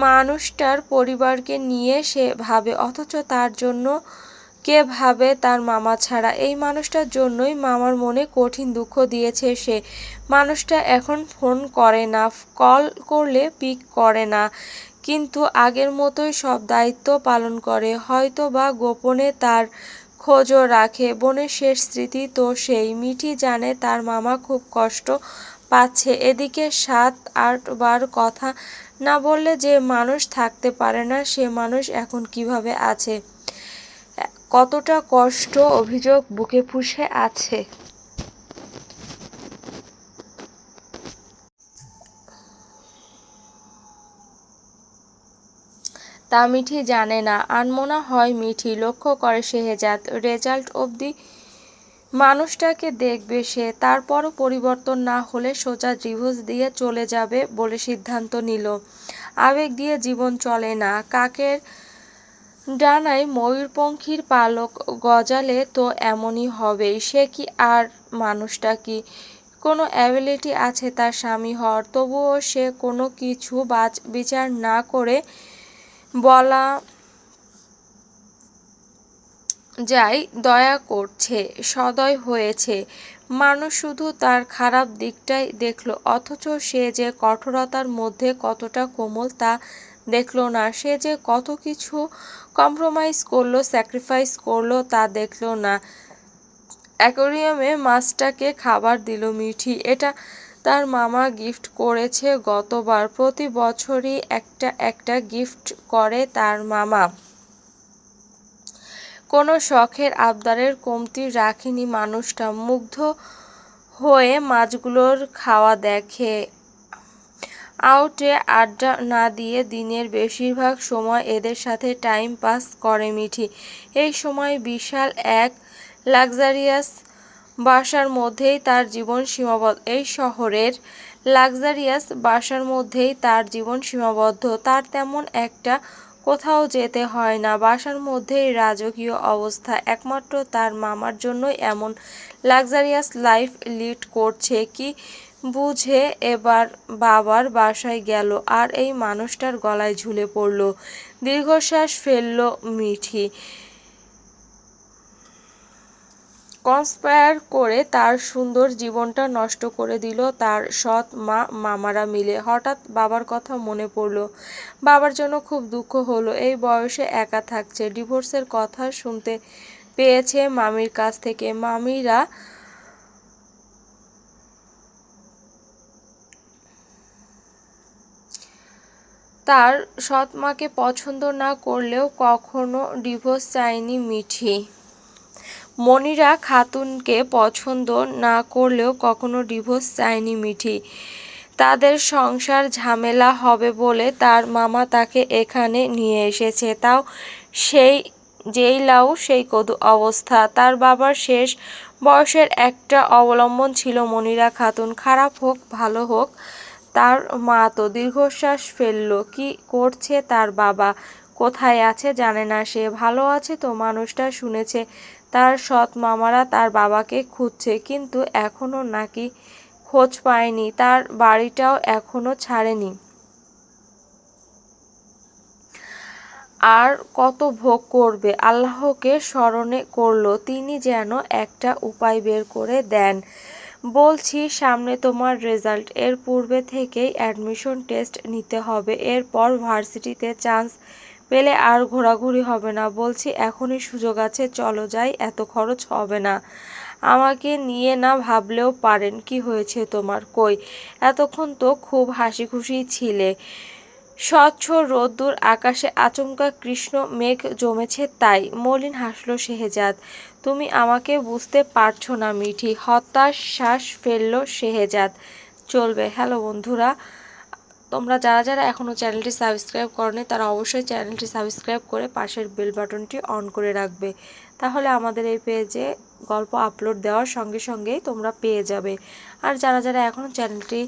মানুষটার পরিবারকে নিয়ে সে ভাবে, অথচ তার জন্য কে ভাবে? তার মামা ছাড়া। এই মানুষটার জন্যই মামার মনে কঠিন দুঃখ দিয়েছে সে। মানুষটা এখন ফোন করে না, কল করলে পিক করে না, কিন্তু আগের মতোই সব দায়িত্ব পালন করে। হয়তো বা গোপনে তার খোঁজও রাখে। বোনের শেষ স্মৃতি তো সেই। মিঠি জানে তার মামা খুব কষ্ট পাচ্ছে। এদিকে 7-8 বার কথা না বললে যে মানুষ থাকতে পারে না, সে মানুষ এখন কিভাবে আছে, কতটা কষ্ট অভিযোগ বুকে পুষে আছে। তা মিঠি জানে না। আনমনা হয় মিঠি। লক্ষ্য করে শেহজাদ। রেজাল্ট অবধি মানুষটাকে দেখবে সে। তারপরও পরিবর্তন না হলে সোজা ডিভোর্স দিয়ে চলে যাবে বলে সিদ্ধান্ত নিল। আবেগ দিয়ে জীবন চলে না। কাকের ডানায় ময়ূরপঙ্খীর পালক গজালে তো এমনই হবেই। সে কি আর মানুষটা কি কোনো অ্যাবিলিটি আছে তার স্বামী হওয়ার? তবুও সে কোনো কিছু বিচার না করে বলা যায় দয়া করছে, সদয় হয়েছে। মানুষ শুধু তার খারাপ দিকটাই দেখলো, অথচ সে যে কঠোরতার মধ্যে কতটা কোমল তা দেখলো না। সে যে কত কিছু কম্প্রোমাইজ করলো, স্যাক্রিফাইস করলো তা দেখলো না। অ্যাকোয়ারিয়ামে মাছটাকে খাবার দিল মিঠি। এটা তার মামা গিফট করেছে গতবার। প্রতি বছরই একটা একটা গিফট করে তার মামা। কোনো শখের আবদারের কমতি রাখেনি মানুষটা। মুগ্ধ হয়ে মাছগুলোর খাওয়া দেখে। আউটে আড্ডা না দিয়ে দিনের বেশিরভাগ সময় এদের সাথে টাইম পাস করে মিঠি। এই সময় বিশাল এক লাক্সারিয়াস বাসার মধ্যেই তার জীবন সীমাবদ্ধ। এই শহরের লাক্সারিয়াস বাসার মধ্যেই তার জীবন সীমাবদ্ধ। তার তেমন একটা কোথাও যেতে হয় না। বাসার মধ্যেই রাজকীয় অবস্থা। একমাত্র তার মামার জন্যই এমন লাক্সারিয়াস লাইফ লিড করছে। কি বুঝে এবার বাবার বাসায় গেল আর এই মানুষটার গলায় ঝুলে পড়ল। দীর্ঘশ্বাস ফেলল মিঠি। কনস্পায়ার করে তার সুন্দর জীবনটা নষ্ট করে দিল তার সৎ মা মামারা মিলে। হঠাৎ বাবার কথা মনে পড়ল। বাবার জন্য খুব দুঃখ হলো। এই বয়সে একা থাকছে। ডিভোর্সের কথা শুনতে পেয়েছে মামির কাছ থেকে। মামিরা তার সৎ মাকে পছন্দ না করলেও কখনো ডিভোর্স চায়নি মিঠি। মনিরা খাতুনকে পছন্দ না করলেও কখনো ডিভোর্স চায়নি মিঠি। তাদের সংসার ঝামেলা হবে বলে তার মামা তাকে এখানে নিয়ে এসেছে। তাও সেই যেই লাউ সেই কদু অবস্থা। তার বাবার শেষ বয়সের একটা অবলম্বন ছিল মনিরা খাতুন। খারাপ হোক ভালো হোক তার মা তো। দীর্ঘশ্বাস ফেলল। কি করছে তার বাবা? কোথায় আছে জানে না সে। ভালো আছে তো? মানুষটা শুনেছে তার সৎ মামারা তার বাবাকে খুঁজছে, কিন্তু এখনো নাকি খোঁজ পায়নি। তার বাড়িটাও এখনো ছাড়েনি। আর কত ভোগ করবে? আল্লাহকে স্মরণে করল। তিনি যেন একটা উপায় বের করে দেন। বলছি, সামনে তোমার রেজাল্ট। এর পূর্বে থেকেই অ্যাডমিশন টেস্ট নিতে হবে। এরপর ভার্সিটিতে চান্স পেলে আর ঘোরাঘুরি হবে না। বলছি, এখনই সুযোগ আছে, চলো যাই, এত খরচ হবে না। আমাকে নিয়ে না ভাবলেও পারেন। কি হয়েছে তোমার? কই, এতক্ষণ তো খুব হাসিখুশি ছিলে। স্বচ্ছ রোদ্দুর আকাশে আচমকা কৃষ্ণ মেঘ জমেছে তাই। মলিন হাসল শেহজাদ। তুমি আমাকে বুঝতে পারছো না মিঠি। হতাশ শ্বাস ফেলল শেহজাদ। চলবে। হ্যালো বন্ধুরা, তোমরা যারা যারা এখনও চ্যানেলটি সাবস্ক্রাইব করনি তারা অবশ্যই চ্যানেলটি সাবস্ক্রাইব করে পাশের বেল বাটনটি অন করে রাখবে। তাহলে আমাদের এই পেজে গল্প আপলোড দেওয়ার সঙ্গে সঙ্গেই তোমরা পেয়ে যাবে। আর যারা যারা এখনও চ্যানেলটি